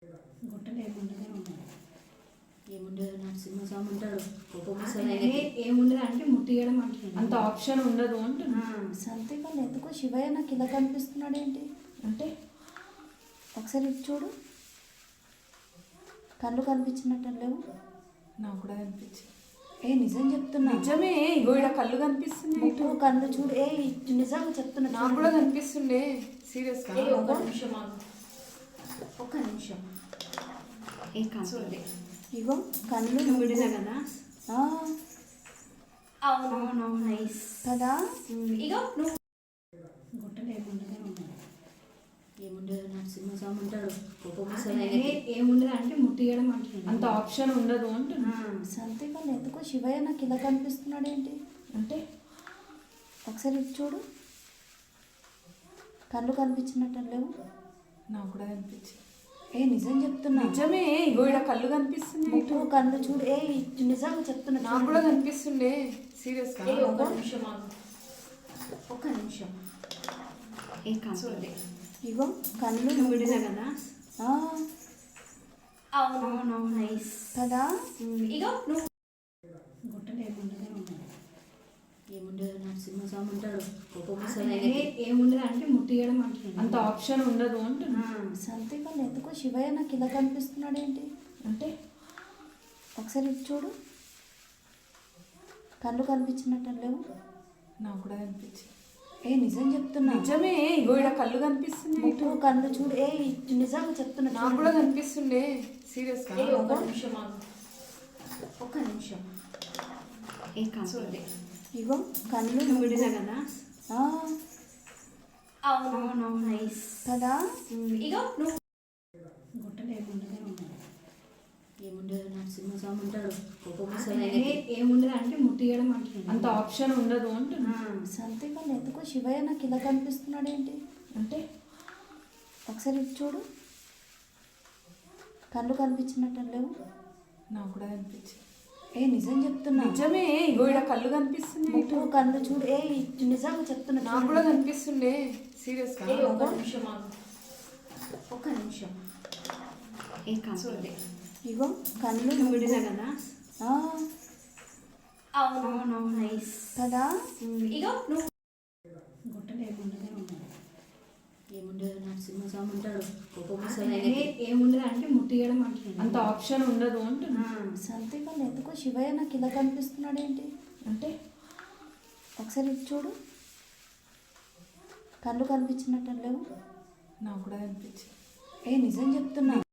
గుట్టలు ఏముండదే ఉండదు. ఏముండదు నరసింహస్వామి ఉంటాడు. ఏముండదు అంటే ముట్టియడం అంటున్నాడు. అంత ఆప్షన్ ఉండదు అంటున్నా. సంతకాలు ఎందుకో శివయ్య నాకు ఇలా కనిపిస్తున్నాడు ఏంటి అంటే ఒకసారి ఇటు చూడు. కళ్ళు కనిపించినట్టు లేవు. నాకు కూడా కనిపించింది. నిజం చెప్తున్నా. నిజమే, ఇగో ఇక్కడ కళ్ళు కనిపిస్తుంది. ముక్కు కళ్ళు చూడు. నిజంగా చెప్తున్నా. నాకు కూడా కనిపిస్తుండే. సీరియస్ గా ఒక్క నిమిషం ఒక్క నిమిషం. ఇగో కళ్ళు కదా. అవునవును నైస్ కదా. ఇగో నువ్వు గుట్టలు ఏముండదే ఉండదు. ఏముండదు నరసింహస్వామి ఉంటాడు. ఏముండదు అంటే ముట్టియడం అంటున్నాడు. అంత ఆప్షన్ ఉండదు అంటున్నా. సంతకాలు ఎందుకో శివయ్య నాకు ఇలా కనిపిస్తున్నాడు ఏంటి అంటే ఒకసారి ఇటు చూడు. కళ్ళు కనిపించినట్టు లేవు. నాకు కూడా కనిపించింది. నిజం చెప్తున్నా. నిజమే, ఇగో ఇక్కడ కళ్ళు కనిపిస్తుంది. ముక్కు కళ్ళు చూడు. నిజంగా చెప్తున్నా. నాకు కూడా కనిపిస్తుండే. సీరియస్ గా ఒక్క నిమిషం ఒక్క నిమిషం. ఇగో కళ్ళు కదా. అవునవును నైస్ కదా. ఇగో నువ్వు గుట్టలు ఏముండదే ఉండదు. ఏముండదు నరసింహస్వామి ఉంటాడు. ఏముండదు అంటే ముట్టియడం అంటున్నాడు. అంత ఆప్షన్ ఉండదు అంటున్నా. సంతకాలు ఎందుకో శివయ్య నాకు ఇలా కనిపిస్తున్నాడు ఏంటి అంటే ఒకసారి ఇటు చూడు. కళ్ళు కనిపించినట్టు లేవు. నాకు కూడా కనిపించింది. నిజం చెప్తున్నా. నిజమే, ఇగో ఇక్కడ కళ్ళు కనిపిస్తుంది. ముక్కు కళ్ళు చూడు. నిజంగా చెప్తున్నా. నాకు కూడా కనిపిస్తుండే. సీరియస్ గా ఒక్క నిమిషం ఒక్క నిమిషం. ఇగో కళ్ళు కదా. అవునవును నైస్ కదా. ఇగో నువ్వు గుట్టలు ఏముండదే ఉండదు. ఏముండదు నరసింహస్వామి ఉంటాడు. ఏముండదు అంటే ముట్టియడం అంటున్నాడు. అంత ఆప్షన్ ఉండదు అంటున్నా. సంతకాలు ఎందుకో శివయ్య నాకు ఇలా కనిపిస్తున్నాడు ఏంటి అంటే ఒకసారి ఇటు చూడు. కళ్ళు కనిపించినట్టు లేవు. నాకు కూడా కనిపించింది. నిజం చెప్తున్నా. నిజమే, ఇగో ఇక్కడ కళ్ళు కనిపిస్తుంది. ముక్కు కళ్ళు చూడు. నిజంగా చెప్తున్నా. నాకు కూడా కనిపిస్తుండే. సీరియస్ గా ఒక్క నిమిషం ఒక్క నిమిషం. ఇగో కళ్ళు కదా. అవునవును నైస్ కదా. ఇగో నువ్వు గుట్టలు ఏముండదే ఉండదు. ఏముండదు నరసింహస్వామి ఉంటాడు. ఏముండదు అంటే ముట్టియడం అంటున్నాడు. అంత ఆప్షన్ ఉండదు అంటున్నా. సంతకాలు ఎందుకో శివయ్య నాకు ఇలా కనిపిస్తున్నాడు ఏంటి అంటే ఒకసారి ఇటు చూడు. కళ్ళు కనిపించినట్టు లేవు. నాకు కూడా కనిపించింది. నిజం చెప్తున్నా.